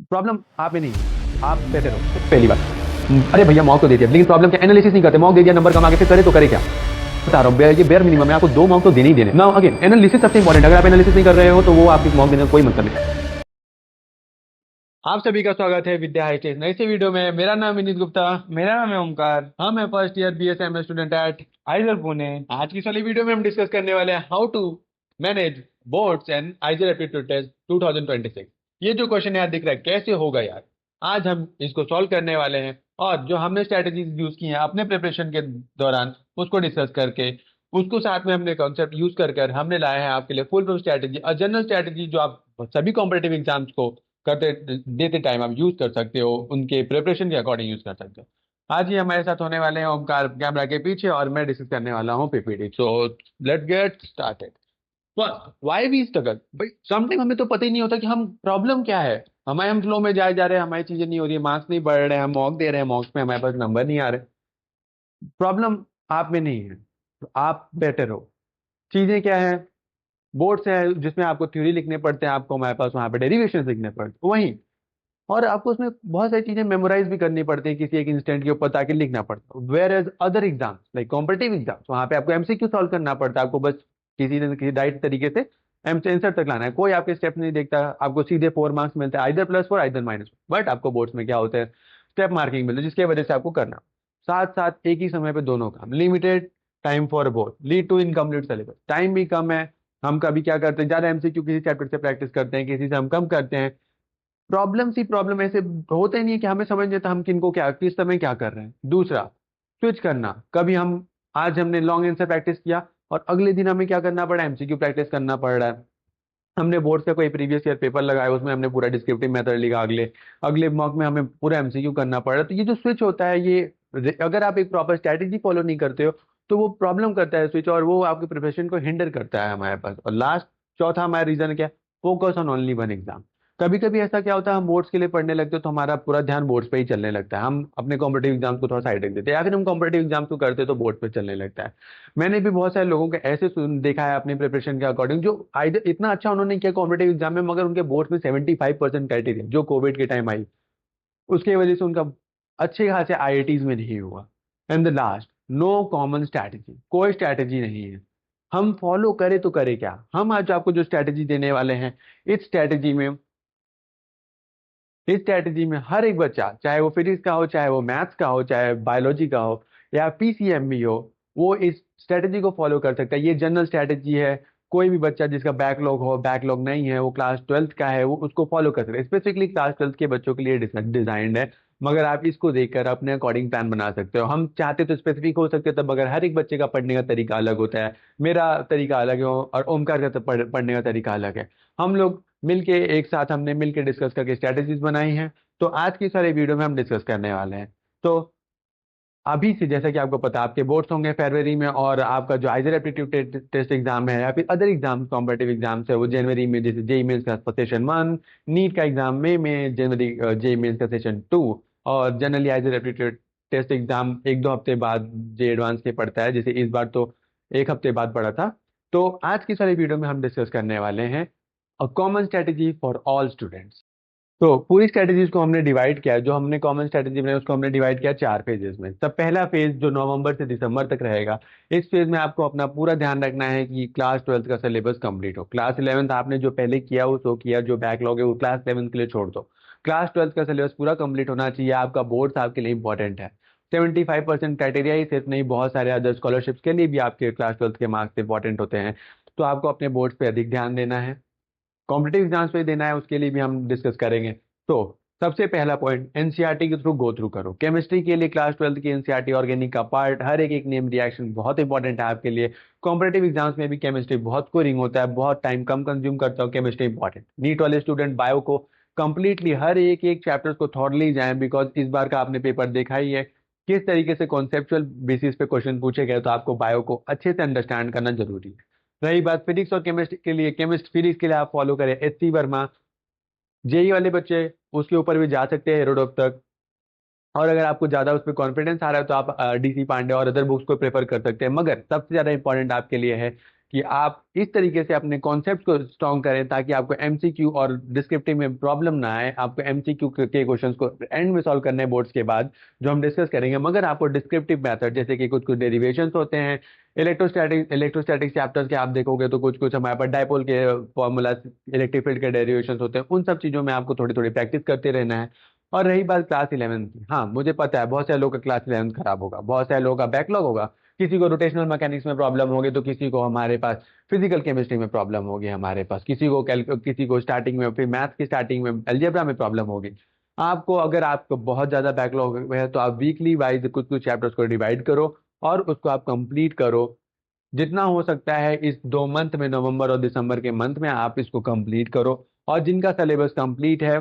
Problem आप में नहीं है, आप बेटर हो पहली बात। अरे भैया मॉक तो दे दिया, लेकिन प्रॉब्लम क्या, एनालिसिस नहीं करते। मॉक दे दिया, नंबर कम आगे, फिर करे तो करे क्या? बता रहा हूँ, ये बेयर मिनिमम है, आपको 2 मॉक तो देने ही देने। ना अगेन एनालिसिस सबसे इंपॉर्टेंट, अगर आप एनालिसिस नहीं कर रहे हो तो वो आपकी मॉक देने का कोई मतलब नहीं। आप सभी का स्वागत है विद्या हाईटेक नई सी वीडियो में। मेरा नाम विनीत गुप्ता। मेरा नाम है ओमकार। हम है first year BSM student at आइजर Pune. आज की वाली वीडियो में हम डिस्कस करने वाले हैं how to manage boards and IISER aptitude test 2026। ये जो क्वेश्चन यार दिख रहा है कैसे होगा यार, आज हम इसको सॉल्व करने वाले हैं। और जो हमने स्ट्रेटेजीज यूज की हैं अपने प्रिपरेशन के दौरान उसको डिस्कस करके उसको साथ में हमने कॉन्सेप्ट यूज कर कर हमने लाया है आपके लिए फुल प्रूफ स्ट्रेटेजी, और जनरल स्ट्रेटेजी जो आप सभी कॉम्पिटेटिव एग्जाम्स को करते देते टाइम आप यूज कर सकते हो, उनके प्रिपरेशन के अकॉर्डिंग यूज कर सकते हो। आज ही हमारे साथ होने वाले हैं ओमकार कैमरा के पीछे, और मैं डिस्कस करने वाला हूँ PPT. So let's get started. Why we struggle भाई, समटाइम हमें तो पता ही नहीं होता कि हम प्रॉब्लम क्या है। हम फ्लो में जाए जा रहे हैं, हमारी चीजें नहीं हो रही है, मार्क्स नहीं बढ़ रहे हैं, हम मॉक दे रहे हैं, मॉक्स में हमारे पास नंबर नहीं आ रहे। प्रॉब्लम आप में नहीं है, तो आप बेटर हो। चीजें क्या है, बोर्ड से है जिसमें आपको थ्योरी लिखने पड़ते हैं, आपको हमारे पास वहां पे डेरिवेशन लिखने पड़ते हैं वहीं। और आपको उसमें बहुत सारी चीजें मेमोराइज भी करनी पड़ती है किसी एक इंस्टेंट के ऊपर, ताकि लिखना पड़ता है। Whereas other exams like competitive exams, वहां पे आपको MCQ सॉल्व करना पड़ता है, आपको बस किसी न किसी डाइट तरीके से एम से आंसर तक लाना है, कोई आपके स्टेप नहीं देखता। आपको सीधे 4 मार्क्स मिलते हैं, आइदर +4 आइदर -4। बट आपको बोर्ड्स में क्या होता है, स्टेप मार्किंग मिलती है, जिसकी वजह से आपको करना साथ साथ एक ही समय पे दोनों काम। Limited time for both lead to incomplete syllabus, time भी कम है। हम कभी क्या करते हैं, ज्यादा MCQ किसी चैप्टर से प्रैक्टिस करते हैं, किसी से हम कम करते हैं। प्रॉब्लम सी प्रॉब्लम ऐसे होते नहीं है कि हमें समझ नहीं आता हम किनको क्या किस समय क्या कर रहे हैं। दूसरा, स्विच करना। कभी हम आज हमने लॉन्ग आंसर प्रैक्टिस किया और अगले दिन हमें क्या करना पड़ा, MCQ प्रैक्टिस करना पड़ रहा है। हमने बोर्ड से कोई प्रीवियस ईयर पेपर लगाया, उसमें हमने पूरा डिस्क्रिप्टिव मेथड लिखा, अगले अगले मॉक में हमें पूरा MCQ करना पड़ रहा है। तो ये जो स्विच होता है, ये अगर आप एक प्रॉपर स्ट्रैटेजी फॉलो नहीं करते हो तो वो प्रॉब्लम करता है स्विच, और वो आपके प्रिपरेशन को हिंडर करता है हमारे पास। और लास्ट चौथा हमारा रीजन क्या, focus on only one exam. कभी कभी ऐसा क्या होता है, हम बोर्ड्स के लिए पढ़ने लगते हैं तो हमारा पूरा ध्यान बोर्ड्स पे ही चलने लगता है, हम अपने कॉम्पिटेटिव एग्जाम्स को थोड़ा साइड रख देते हैं, या फिर हम कॉम्पिटेटिव एग्जाम्स को करते हैं तो बोर्ड पे चलने लगता है। मैंने भी बहुत सारे लोगों को ऐसे देखा है अपनी प्रिपरेशन के अकॉर्डिंग, जो आइदर इतना अच्छा उन्होंने किया कॉम्पिटेटिव एग्जाम में, मगर उनके बोर्ड में 75% क्राइटेरिया जो कोविड के टाइम आई, उसके वजह से उनका अच्छे खासे IITs में नहीं हुआ। And the last, no common strategy, कोई स्ट्रैटेजी नहीं है। हम फॉलो करें तो करें क्या? हम आज आपको जो स्ट्रैटेजी देने वाले हैं, इस स्ट्रैटेजी में हर एक बच्चा, चाहे वो फिजिक्स का हो, चाहे वो मैथ्स का हो, चाहे बायोलॉजी का हो, या PCMB हो, वो इस स्ट्रैटेजी को फॉलो कर सकता है। ये जनरल स्ट्रैटेजी है। कोई भी बच्चा जिसका बैकलॉग हो, बैकलॉग नहीं है, वो क्लास 12th का है, वो उसको फॉलो कर सकता है। स्पेसिफिकली क्लास 12th के बच्चों के लिए डिजाइंड है, मगर आप इसको देखकर अपने अकॉर्डिंग प्लान बना सकते हो। हम चाहते तो स्पेसिफिक हो सकते थे, मगर हर एक बच्चे का पढ़ने का तरीका अलग होता है। मेरा तरीका अलग है और ओमकार का पढ़ने का तरीका अलग है। हम लोग मिलके एक साथ हमने मिलके डिस्कस करके स्ट्रैटेजीज बनाई हैं। तो आज की सारी वीडियो में हम डिस्कस करने वाले हैं। तो अभी से जैसा कि आपको पता है, आपके बोर्ड्स होंगे फरवरी में, और आपका जो आइजर एप्टीट्यूड टेस्ट एग्जाम है या फिर अदर एग्जाम कॉम्पिटेटिव एग्जाम्स है वो जनवरी में, जैसे जेई मेंस का सेशन 1, नीट का एग्जाम मई में, जनवरी जेई मेंस का सेशन 2, और generally IISER aptitude test exam 1-2 हफ्ते बाद जे एडवांस के पड़ता है, जैसे इस बार तो 1 हफ्ते बाद पड़ा था। तो आज की सारी वीडियो में हम डिस्कस करने वाले हैं a common strategy for all students. तो पूरी स्ट्रेटेजीज को हमने डिवाइड किया, जो हमने कॉमन स्ट्रेटेजी बनाई उसको हमने डिवाइड किया 4 फेजेस में। सब पहला फेज जो नवंबर से दिसंबर तक रहेगा, इस फेज में आपको अपना पूरा ध्यान रखना है कि क्लास 12th का सिलेबस कंप्लीट हो। क्लास 11th आपने जो पहले किया वो सो किया, जो बैकलॉग है वो क्लास 11th के लिए छोड़ दो। क्लास 12th का सिलेबस पूरा कंप्लीट होना चाहिए। आपका बोर्ड्स आपके लिए इंपॉर्टेंट है। 75% क्राइटेरिया ही सिर्फ नहीं, बहुत सारे अदर स्कॉलरशिप्स के लिए भी आपके क्लास 12th के मार्क्स इंपॉर्टेंट होते हैं। तो आपको अपने बोर्ड्स पे अधिक ध्यान देना है, कॉम्पिटेटिव एग्जाम्स पे देना है, उसके लिए भी हम डिस्कस करेंगे। तो सबसे पहला पॉइंट, एनसीईआरटी के थ्रू गो थ्रू करो। केमिस्ट्री के लिए क्लास 12th की एनसीईआरटी, ऑर्गेनिक का पार्ट, हर एक एक नेम रिएक्शन बहुत इंपॉर्टेंट है आपके लिए। कॉम्पिटेटिव एग्जाम्स में भी केमिस्ट्री बहुत स्कोरिंग होता है, बहुत टाइम कम कंज्यूम करता हो, केमिस्ट्री इंपॉर्टेंट। नीट वाले स्टूडेंट बायो को कंप्लीटली हर एक एक चैप्टर्स को थॉरली जाएं, बिकॉज इस बार का आपने पेपर देखा ही है किस तरीके से कॉन्सेप्चुअल बेसिस पे क्वेश्चन पूछे गए, तो आपको बायो को अच्छे से अंडरस्टैंड करना जरूरी है। रही बात फिजिक्स और केमिस्ट्री के लिए, केमिस्ट फिजिक्स के लिए आप फॉलो करें SC वर्मा। जेई वाले बच्चे उसके ऊपर भी जा सकते हैं हेरोडोप तक, और अगर आपको ज्यादा उस पर कॉन्फिडेंस आ रहा है तो आप DC पांडे और अदर बुक्स को प्रेफर कर सकते हैं। मगर सबसे ज्यादा इंपॉर्टेंट आपके लिए है कि आप इस तरीके से अपने कॉन्सेप्ट को स्ट्रॉन्ग करें ताकि आपको एमसीक्यू और डिस्क्रिप्टिव में प्रॉब्लम ना आए। आपको एमसीक्यू के क्वेश्चंस को एंड में सॉल्व करने हैं बोर्ड्स के बाद, जो हम डिस्कस करेंगे, मगर आपको डिस्क्रिप्टिव मेथड जैसे कि कुछ कुछ डेरिवेशंस होते हैं, इलेक्ट्रोस्टैटिक चैप्टर्स के आप देखोगे तो कुछ कुछ हमारे पास डायपोल के फॉर्मूला, इलेक्ट्रिक फील्ड के डेरिवेशंस होते हैं, उन सब चीज़ों में आपको थोड़ी थोड़ी प्रैक्टिस करते रहना है। और रही बात क्लास 11 की, हाँ मुझे पता है बहुत सारे लोगों का क्लास 11 खराब होगा, बहुत सारे लोगों का बैकलॉग होगा, किसी को रोटेशनल मैकेनिक्स में प्रॉब्लम होगी तो किसी को हमारे पास फिजिकल केमिस्ट्री में प्रॉब्लम होगी, हमारे पास किसी को स्टार्टिंग में, फिर मैथ्स की स्टार्टिंग में अलजेब्रा में प्रॉब्लम होगी। आपको अगर आपको बहुत ज़्यादा बैकलॉग है तो आप वीकली वाइज कुछ कुछ चैप्टर्स को डिवाइड करो और उसको आप कंप्लीट करो। जितना हो सकता है इस 2 मंथ में, नवंबर और दिसंबर के मंथ में आप इसको कंप्लीट करो। और जिनका सिलेबस कंप्लीट है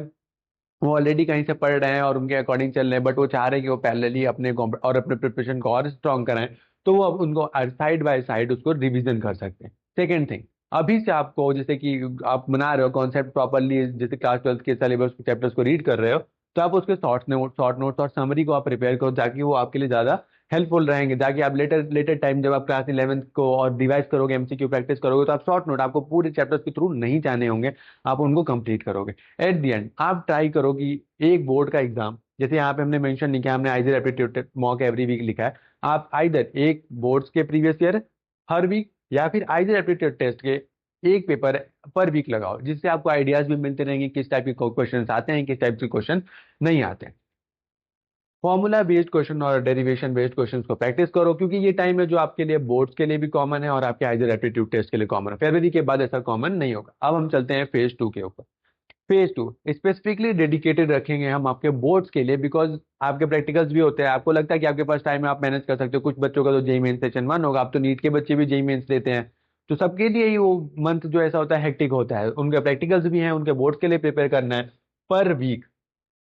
वो ऑलरेडी कहीं से पढ़ रहे हैं और उनके अकॉर्डिंग चल रहे हैं, बट वो चाह रहे हैं कि वो पैरेलली अपने प्रिपरेशन को और स्ट्रॉन्ग कराएं, तो वो अब उनको साइड बाय साइड उसको रिवीजन कर सकते हैं। सेकेंड थिंग, अभी से आपको जैसे कि आप बना रहे हो कॉन्सेप्ट प्रॉपरली, जैसे क्लास 12 के सिलेबस चैप्टर्स को रीड कर रहे हो, तो आप उसके शॉर्ट नोट्स और समरी को आप प्रिपेयर करो ताकि वो आपके लिए ज़्यादा हेल्पफुल रहेंगे, ताकि आप लेटर लेटर टाइम जब आप क्लास 11 को और रिवाइज करोगे, एमसीक्यू प्रैक्टिस करोगे, तो आप शॉर्ट नोट, आपको पूरे चैप्टर्स के थ्रू नहीं जाने होंगे, आप उनको कंप्लीट करोगे। एट द एंड आप ट्राई करो कि एक बोर्ड का एग्जाम, जैसे यहाँ पे हमने मेंशन नहीं किया, हमने IISER aptitude mock every week लिखा है, आप आइदर एक बोर्ड्स के प्रीवियस ईयर हर वीक या फिर आइजर एप्टीट्यूड टेस्ट के एक पेपर पर वीक लगाओ, जिससे आपको आइडियाज भी मिलते रहेंगे किस टाइप के क्वेश्चन आते हैं, किस टाइप के क्वेश्चन नहीं आते हैं। फॉर्मूला बेस्ड क्वेश्चन और डेरिवेशन बेस्ड क्वेश्चन को प्रैक्टिस करो, क्योंकि ये टाइम है जो आपके लिए बोर्ड्स के लिए भी कॉमन है और आपके आइजर एप्टीट्यूड टेस्ट के लिए कॉमन है। फरवरी के बाद ऐसा कॉमन नहीं होगा। अब हम चलते हैं फेज 2 के ऊपर। फेज 2 स्पेसिफिकली डेडिकेटेड रखेंगे हम आपके बोर्ड्स के लिए, बिकॉज आपके प्रैक्टिकल्स भी होते हैं। आपको लगता है कि आपके पास टाइम है, आप मैनेज कर सकते हो। कुछ बच्चों का तो जेई मेंस सेशन 1 होगा, अब तो नीट के बच्चे भी जेई मेंस देते हैं, तो सबके लिए ही वो मंथ जो ऐसा होता है हेक्टिक होता है, उनके प्रैक्टिकल्स भी हैं, उनके बोर्ड्स के लिए प्रिपेयर करना है। पर वीक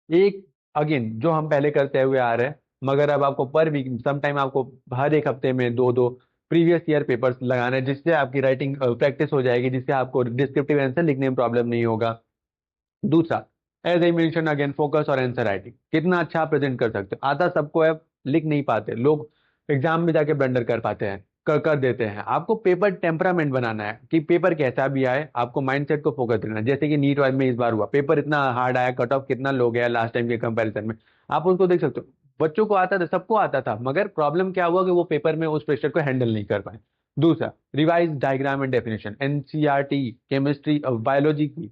एक, अगेन जो हम पहले करते हुए आ रहे हैं, मगर अब आपको पर वीक समटाइम आपको हर एक हफ्ते में दो दो प्रीवियस ईयर पेपर्स लगाना है, जिससे आपकी राइटिंग प्रैक्टिस हो जाएगी, जिससे आपको डिस्क्रिप्टिव आंसर लिखने में प्रॉब्लम नहीं होगा। दूसरा, as I mention again, focus और आंसर राइटिंग कितना अच्छा आप प्रेजेंट कर सकते हो। आता सबको है, लिख नहीं पाते लोग, एग्जाम में जाके ब्लंडर कर पाते हैं, कर देते हैं। आपको पेपर टेम्परामेंट बनाना है कि पेपर कैसा भी आए, आपको माइंडसेट को फोकस देना है। जैसे कि नीट वाइज में इस बार हुआ, पेपर इतना हार्ड आया, कट ऑफ कितना लो गया लास्ट टाइम के कंपैरिजन में, आप उसको देख सकते हो। बच्चों को आता था, सबको आता था, मगर प्रॉब्लम क्या हुआ कि वो पेपर में उस प्रेशर को हैंडल नहीं कर पाए। दूसरा, revise diagram and definition, NCERT chemistry biology की,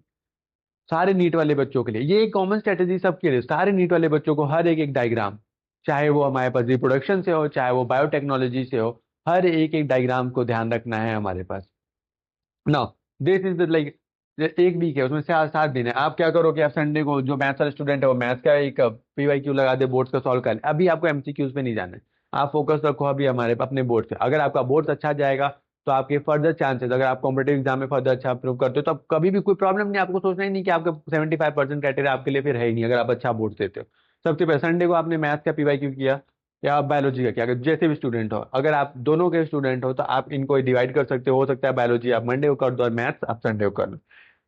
सारे नीट वाले बच्चों के लिए ये एक कॉमन स्ट्रेटेजी, सबके लिए, सारे नीट वाले बच्चों को हर एक एक डायग्राम, चाहे वो हमारे पास रिप्रोडक्शन से हो, चाहे वो बायोटेक्नोलॉजी से हो, हर एक एक डायग्राम को ध्यान रखना है हमारे पास। नाउ दिस इज लाइक, एक वीक है, उसमें से आज 7 दिन है। आप क्या करो कि आप संडे को, जो मैथ्स वाले स्टूडेंट है वो मैथ्स का एक पीवाईक्यू लगा दे, बोर्ड्स का सॉल्व कर ले। अभी आपको एमसीक्यूज पे नहीं जाना है, आप फोकस रखो अभी हमारे अपने बोर्ड पे। अगर आपका बोर्ड अच्छा जाएगा तो आपके फर्दर चांसेस, अगर आप कॉम्पिटेटिव एग्जाम में फर्दर अच्छा प्रूव करते हो तो अब कभी भी कोई प्रॉब्लम नहीं, आपको सोचना ही नहीं कि आपका 75% क्राइटेरिया आपके लिए फिर है ही नहीं, अगर आप अच्छा बोर्ड देते हो। सबसे पहले संडे को आपने मैथ्स का पीवाईक्यू किया या आप बायोलॉजी का किया, अगर जैसे भी स्टूडेंट हो, अगर आप दोनों के स्टूडेंट हो तो आप इनको डिवाइड कर सकते हो सकता है बायोलॉजी आप मंडे को कर दो और मैथ्स आप संडे को कर लो।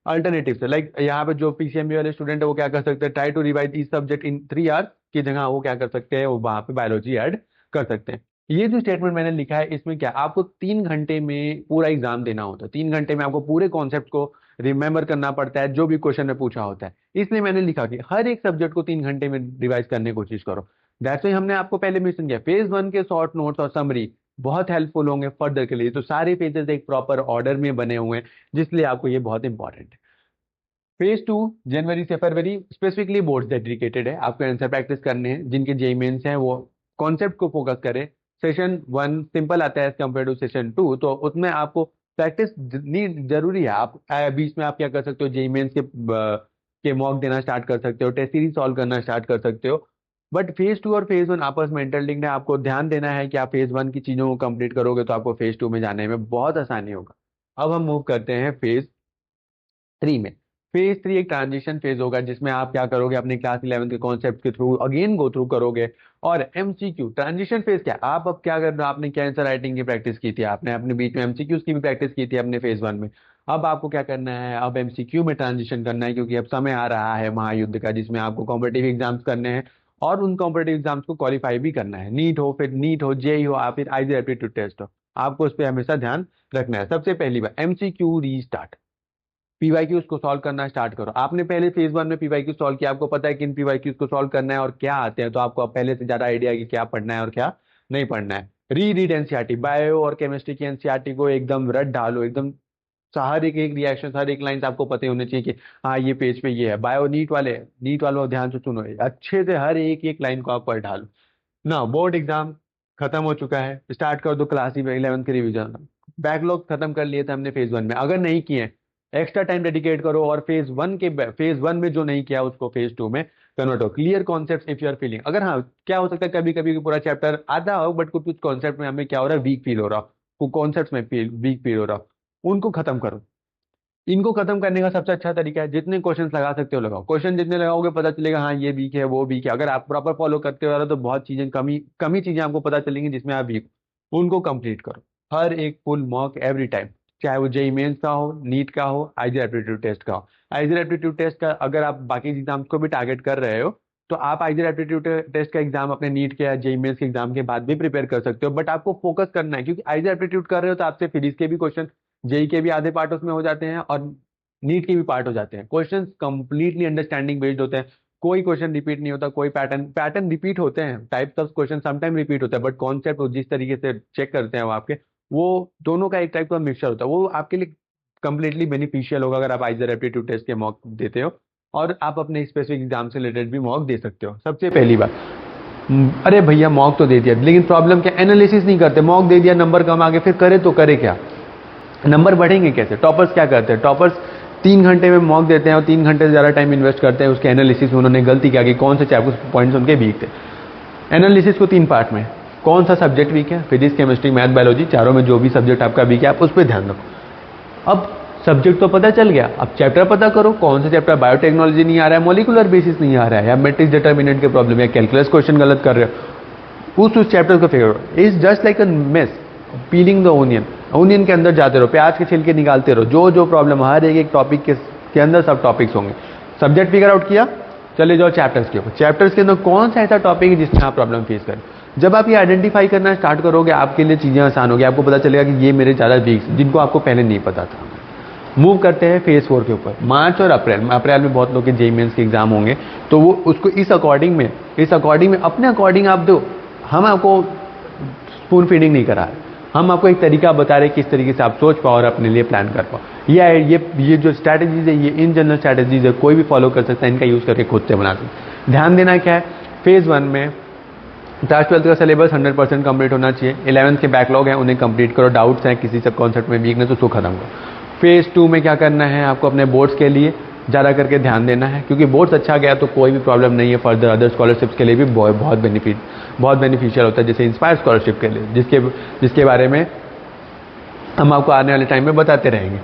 अल्टरनेटिव से, लाइक यहाँ पे जो पीसीएमबी वाले स्टूडेंट है वो क्या कर सकते हैं, try to revise each subject in 3 hours की जगह वो क्या कर सकते हैं, वो वहां पे बायोलॉजी ऐड कर सकते हैं। ये जो स्टेटमेंट मैंने लिखा है, इसमें क्या आपको 3 घंटे में पूरा एग्जाम देना होता है, 3 घंटे में आपको पूरे कॉन्सेप्ट को रिमेंबर करना पड़ता है जो भी क्वेश्चन में पूछा होता है। इसलिए मैंने लिखा कि हर एक सब्जेक्ट को 3 घंटे में रिवाइज करने की कोशिश करो। दैट्स व्हाई हमने आपको पहले मेंशन किया, फेज 1 के शॉर्ट नोट्स और समरी बहुत हेल्पफुल होंगे फर्दर के लिए। तो सारे पेजेस एक प्रॉपर ऑर्डर में बने हुए हैं, जिसलिए आपको ये बहुत इंपॉर्टेंट है। फेज 2 जनवरी से फरवरी स्पेसिफिकली बोर्ड डेडिकेटेड है, आपको आंसर प्रैक्टिस करने हैं। जिनके जेई मेंस हैं वो कॉन्सेप्ट को फोकस करें। सेशन 1 सिंपल आता है एज कम्पेयर टू सेशन 2, तो उसमें आपको प्रैक्टिस जरूरी है। आप बीच में आप क्या कर सकते हो, जेई मेंस के मॉक देना स्टार्ट कर सकते हो, टेस्ट सीरीज सॉल्व करना स्टार्ट कर सकते हो। बट फेज 2 और फेज 1 आपस में इंटरलिंक्ड है, आपको ध्यान देना है कि आप फेज 1 की चीजों को कंप्लीट करोगे तो आपको फेज 2 में जाने में बहुत आसानी होगा। अब हम मूव करते हैं फेज 3 में। फेज 3 एक ट्रांजिशन फेज होगा, जिसमें आप क्या करोगे, अपने क्लास 11 के कॉन्सेप्ट के थ्रू अगेन गो थ्रू करोगे। और एमसीक्यू ट्रांजिशन फेज क्या, आप अब क्या कर रहे हो, आपने क्या आंसर राइटिंग की प्रैक्टिस की थी, आपने अपने बीच में एमसीक्यूज की भी प्रैक्टिस की थी अपने फेज 1 में। अब आपको क्या करना है, अब एमसीक्यू में ट्रांजिशन करना है, क्योंकि अब समय आ रहा है महायुद्ध का, जिसमें आपको कॉम्पिटेटिव एग्जाम्स करने हैं और उन कॉम्पिटेटिव एग्जाम्स को क्वालिफाई भी करना है। नीट हो, फिर नीट हो, जेई हो, आप फिर आईजी एप्टीट्यूड टेस्ट हो, आपको उस पर हमेशा ध्यान रखना है। सबसे पहली बात एमसीक्यू रीस्टार्ट, पीवाईक्यूज को सॉल्व करना स्टार्ट करो। आपने पहले फेज 1 में पीवाईक्यू सॉल्व किया, आपको पता है कि इन पीवाईक्यूज को सॉल्व करना है और क्या आते हैं, तो आपको अब पहले से ज्यादा आइडिया है कि क्या पढ़ना है और क्या नहीं पढ़ना है। रीड एनसीईआरटी, बायो और केमिस्ट्री की एनसीईआरटी को एकदम रट डालो, एकदम हर एक रिएक्शन, हर एक लाइन आपको पता होने चाहिए कि हाँ ये पेज पे ये है। बायो नीट वालों ध्यान से सुनो, अच्छे से हर एक लाइन को आप पढ़ डालो ना। बोर्ड एग्जाम खत्म हो चुका है, स्टार्ट कर दो क्लास 11th के रिवीजन। बैकलॉग खत्म कर लिए थे हमने फेज 1 में, अगर नहीं किए एक्स्ट्रा टाइम डेडिकेट करो और फेज 1 में जो नहीं किया उसको फेज 2 में कन्वर्ट हो। Clear concept if you are feeling, अगर हाँ क्या हो सकता है कभी कभी पूरा चैप्टर आता हो बट कुछ कुछ कॉन्सेप्ट में हमें क्या हो रहा है, वीक फील हो रहा हो, कॉन्सेप्ट में वीक फील हो रहा हो, उनको खत्म करो। इनको खत्म करने का सबसे अच्छा तरीका है जितने क्वेश्चंस लगा सकते हो लगाओ। क्वेश्चन जितने लगाओगे पता चलेगा हाँ ये वीक है वो वीक है। अगर आप प्रॉपर फॉलो करते हो तो बहुत चीजें कमी कमी चीजें आपको पता चलेंगी जिसमें आप वीक, उनको कंप्लीट करो। हर एक फुल मॉक एवरी टाइम, चाहे वो जेईई मेंस का हो, नीट का हो, आईजी एप्टीट्यूड टेस्ट का हो। आईजी एप्टीट्यूड टेस्ट का अगर आप बाकी एग्जाम्स को भी टारगेट कर रहे हो तो आप आईजी एप्टीट्यूड टेस्ट का एग्जाम अपने नीट के या जेईई मेंस के एग्जाम के बाद भी प्रिपेयर कर सकते हो, बट आपको फोकस करना है क्योंकि आईजी एप्टीट्यूड कर रहे हो तो आपसे फिजिक्स के भी क्वेश्चन, जेई के भी आधे पार्ट उसमें हो जाते हैं और नीट के भी पार्ट हो जाते हैं। क्वेश्चंस कंप्लीटली अंडरस्टैंडिंग बेस्ड होते हैं, कोई क्वेश्चन रिपीट नहीं होता, कोई पैटर्न रिपीट होते हैं, types of question sometime repeat होता है बट कॉन्सेप्ट जिस तरीके से चेक करते हैं वो आपके, वो दोनों का एक टाइप का मिक्सचर होता है, वो आपके लिए कंप्लीटली बेनिफिशियल होगा अगर आप आइजर एप्टीट्यूड टेस्ट के मॉक देते हो और आप अपने स्पेसिफिक एग्जाम से रिलेटेड भी मॉक दे सकते हो। सबसे पहली बात, अरे भैया मॉक तो दे दिया लेकिन प्रॉब्लम क्या, एनालिसिस नहीं करते। मॉक दे दिया, नंबर कम आ गए, फिर करे तो करे क्या, नंबर बढ़ेंगे कैसे? टॉपर्स क्या करते हैं, टॉपर्स 3 घंटे में मॉक देते हैं और 3 घंटे से ज़्यादा टाइम इन्वेस्ट करते हैं उसके एनालिसिस में। उन्होंने गलती क्या की, कौन से चैप्टर पॉइंट्स उनके वीक थे। एनालिसिस को 3 पार्ट में, कौन सा सब्जेक्ट वीक है, फिजिक्स केमिस्ट्री मैथ बायोलॉजी, चारों में जो भी सब्जेक्ट आपका वीक है आप उस पर ध्यान रखो। अब सब्जेक्ट तो पता चल गया, अब चैप्टर पता करो कौन सा चैप्टर बायोटेक्नोलॉजी नहीं आ रहा है, मोलिकुलर बेसिस नहीं आ रहा है, या मैट्रिक्स डिटर्मिनेंट के प्रॉब्लम, या कैलकुलस क्वेश्चन गलत कर रहे हो, उस चैप्टर को फिगर करो। Is just like a mess piling the onion, onion के अंदर जाते रहो, प्याज के छिलके निकालते रहो, जो जो प्रॉब्लम हर एक टॉपिक के अंदर सब टॉपिक्स होंगे। सब्जेक्ट फिगर आउट किया, चले जाओ चैप्टर्स के ऊपर, चैप्टर्स के अंदर कौन सा ऐसा टॉपिक है जिसमें आप प्रॉब्लम फेस करें। जब आप ये आइडेंटिफाई करना स्टार्ट करोगे आपके लिए चीजें आसान होगी, आपको पता चलेगा कि ये मेरे ज्यादा वीक्स जिनको आपको पहले नहीं पता था। मूव करते हैं फेज 4 के ऊपर। मार्च और अप्रैल में बहुत लोग के जेईई मेंस के एग्जाम होंगे, तो वो उसको इस अकॉर्डिंग में अपने अकॉर्डिंग आप दो। हम आपको स्पून फीडिंग नहीं करा रहे, हम आपको एक तरीका बता रहे किस तरीके से आप सोच पाओ और अपने लिए प्लान कर पाओ। ये जो स्ट्रैटेजीज है, ये इन जनरल स्ट्रैटेजीज है, कोई भी फॉलो कर सकता है, इनका यूज करके खुद से बना सकते। ध्यान देना क्या है, फेज 1 में क्लास 12th का सिलेबस 100% कंप्लीट होना चाहिए। 11th के बैकलॉग हैं उन्हें कंप्लीट करो, डाउट्स हैं किसी सब कॉन्सेप्ट में वीकनेस उसको खत्म करो। फेज 2 में क्या करना है, आपको अपने बोर्ड्स के लिए ज़्यादा करके ध्यान देना है क्योंकि बोर्ड्स अच्छा गया तो कोई भी प्रॉब्लम नहीं है, फर्दर अदर स्कॉलरशिप्स के लिए भी बहुत बेनिफिशियल होता है, जैसे इंस्पायर स्कॉलरशिप के लिए, जिसके बारे में हम आपको आने वाले टाइम में बताते रहेंगे।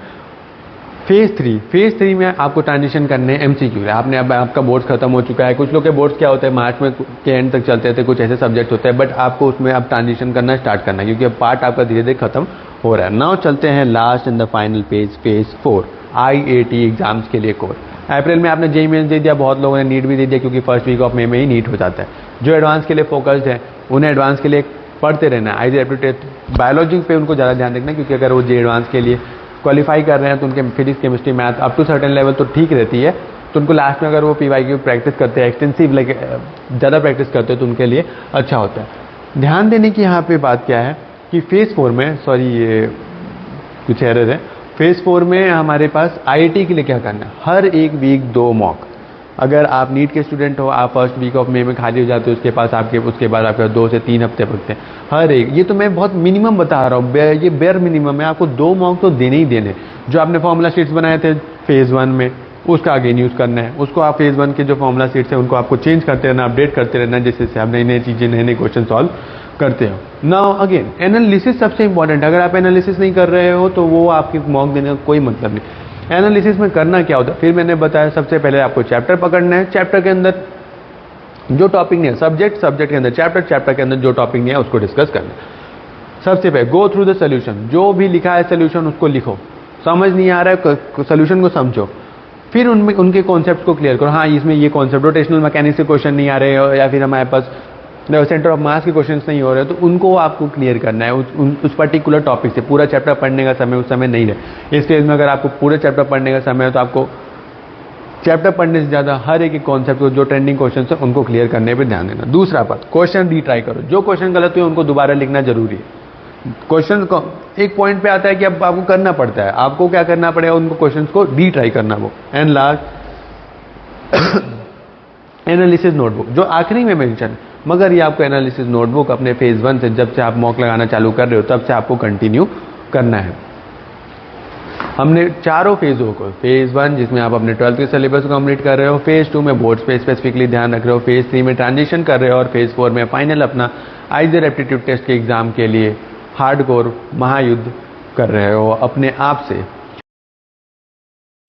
फेज 3 में आपको ट्रांजिशन करने एमसीक्यू है। आपने अब आपका बोर्ड्स खत्म हो चुका है, कुछ लोग के बोर्ड्स क्या होते हैं मार्च में के एंड तक चलते थे, कुछ ऐसे सब्जेक्ट होते हैं, बट आपको उसमें अब ट्रांजिशन करना स्टार्ट करना है क्योंकि अब पार्ट आपका धीरे धीरे खत्म हो रहा है। नाउ चलते हैं last and the final phase 4 IAT exams के लिए कोर। अप्रैल में आपने जेईई मेंस दे दिया, बहुत लोगों ने नीट भी दे दिया क्योंकि फर्स्ट वीक ऑफ मे में ही नीट हो जाता है। जो एडवांस के लिए फोकस्ड है उन्हें एडवांस के लिए पढ़ते रहना है। आईजी एप्टीट्यूड बायोलॉजी पे उनको ज़्यादा ध्यान रखना है क्योंकि अगर वो जे एडवांस के लिए क्वालिफाई कर रहे हैं तो उनके physics chemistry math up to certain level तो ठीक रहती है, तो उनको लास्ट में अगर वो पीवाईक्यू प्रैक्टिस करते हैं एक्सटेंसिव ज़्यादा प्रैक्टिस करते हैं तो उनके लिए अच्छा होता है। ध्यान देने की यहाँ पे बात क्या है कि फेज 4 में, सॉरी ये कुछ एरर है, फेज 4 में हमारे पास आईआईटी के लिए क्या करना है, हर एक वीक 2 मॉक। अगर आप नीट के स्टूडेंट हो, आप फर्स्ट वीक ऑफ मे में खाली हो जाते हो, उसके बाद आपके 2 से 3 हफ्ते पड़ते हैं हर एक। ये तो मैं बहुत मिनिमम बता रहा हूँ, ये बेयर मिनिमम है, आपको 2 मॉक तो देने ही देने। जो आपने फॉर्मूला शीट्स बनाए थे फेज 1 में उसका अगेन यूज़ करना है, उसको आप फेज 1 के जो फॉर्मूला शीट्स है उनको आपको चेंज करते रहना, अपडेट करते रहना, जिससे आप नई नई चीज़ें, नए नए क्वेश्चन सॉल्व करते हो। नाउ अगेन एनालिसिस सबसे इंपॉर्टेंट है। अगर आप एनालिसिस नहीं कर रहे हो तो वो आपकी मॉक देने का कोई मतलब नहीं। एनालिसिस में करना क्या होता है, फिर मैंने बताया सबसे पहले आपको चैप्टर पकड़ना है, चैप्टर के अंदर जो टॉपिक नहीं है, सब्जेक्ट के अंदर चैप्टर के अंदर जो टॉपिक नहीं है उसको डिस्कस करना है। सबसे पहले गो थ्रू द सोल्यूशन, जो भी लिखा है सोल्यूशन उसको लिखो, समझ नहीं आ रहा है सोल्यूशन को समझो, फिर उनके कॉन्सेप्ट को क्लियर करो। हाँ इसमें ये कॉन्सेप्ट रोटेशनल मैकेनिक्स के क्वेश्चन नहीं आ रहे हो, या फिर हमारे पास सेंटर ऑफ मास के क्वेश्चंस नहीं हो रहे तो उनको आपको क्लियर करना है। उस पर्टिकुलर टॉपिक से पूरा चैप्टर पढ़ने का समय उस समय नहीं है। इस फेज में अगर आपको पूरे चैप्टर पढ़ने का समय है तो आपको चैप्टर पढ़ने से ज़्यादा हर एक कॉन्सेप्ट को, जो ट्रेंडिंग क्वेश्चन है उनको क्लियर करने पे ध्यान देना। दूसरा बात, क्वेश्चन रीट्राई करो। जो क्वेश्चन गलत हुए उनको दोबारा लिखना जरूरी है। क्वेश्चन को एक पॉइंट पे आता है कि अब आपको करना पड़ता है, आपको क्या करना पड़ेगा, उनको क्वेश्चंस को रीट्राई करना वो। एंड लास्ट, एनालिसिस नोटबुक, जो आखिरी में मेंशन, मगर ये आपको एनालिसिस नोटबुक अपने फेज 1 से, जब से आप मॉक लगाना चालू कर रहे हो तब से आपको कंटिन्यू करना है। हमने चारों फेजों को, फेज 1 जिसमें आप अपने 12th के सिलेबस को कंप्लीट कर रहे हो, फेज 2 में बोर्ड्स पे स्पेसिफिकली ध्यान रख रहे हो, फेज 3 में ट्रांजिशन कर रहे हो, और फेज 4 में फाइनल अपना आईजेर एप्टीट्यूड टेस्ट के एग्जाम के लिए हार्डकोर महायुद्ध कर रहे हो अपने आप से।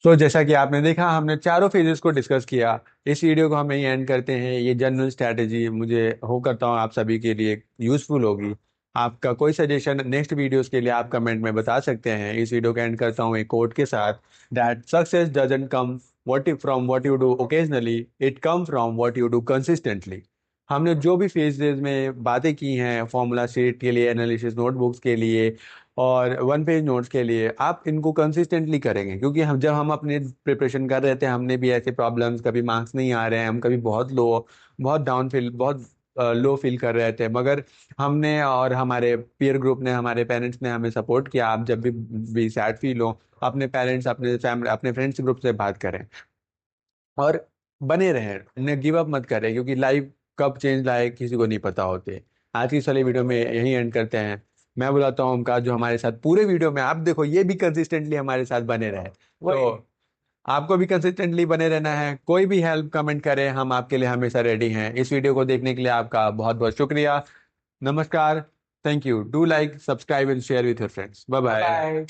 तो जैसा कि आपने देखा, हमने चारों फेजेस को डिस्कस किया। इस वीडियो को हम यहीं एंड करते हैं। ये जनरल स्ट्रैटेजी मुझे हो करता हूँ आप सभी के लिए यूजफुल होगी। आपका कोई सजेशन नेक्स्ट वीडियोस के लिए आप कमेंट में बता सकते हैं। इस वीडियो को एंड करता हूँ एक कोट के साथ, that success doesn't come from what you do occasionally, it come from what you do consistently. हमने जो भी फेजेस में बातें की हैं, फॉर्मूला शीट के लिए, एनालिसिस नोटबुक्स के लिए और 1 पेज नोट्स के लिए, आप इनको कंसिस्टेंटली करेंगे। क्योंकि हम अपने प्रिपरेशन कर रहे थे, हमने भी ऐसे प्रॉब्लम्स, कभी मार्क्स नहीं आ रहे हैं, हम कभी बहुत डाउन फील, बहुत लो फील कर रहे थे, मगर हमने और हमारे पीयर ग्रुप ने, हमारे पेरेंट्स ने हमें सपोर्ट किया। आप जब भी सैड फील हो, अपने पेरेंट्स, अपने फैमिली, अपने फ्रेंड्स ग्रुप से बात करें और बने रहें, उन्हें गिव अप मत करें, क्योंकि लाइफ कब चेंज लाए किसी को नहीं पता होते। आज की वाली वीडियो में यही एंड करते हैं। मैं बुलाता हूँ ओमकार, जो हमारे साथ पूरे वीडियो में, आप देखो ये भी कंसिस्टेंटली हमारे साथ बने रहे। तो आपको भी कंसिस्टेंटली बने रहना है। कोई भी हेल्प कमेंट करें, हम आपके लिए हमेशा रेडी हैं। इस वीडियो को देखने के लिए आपका बहुत बहुत शुक्रिया। नमस्कार, thank you. Do like, subscribe and share with your friends. Bye bye.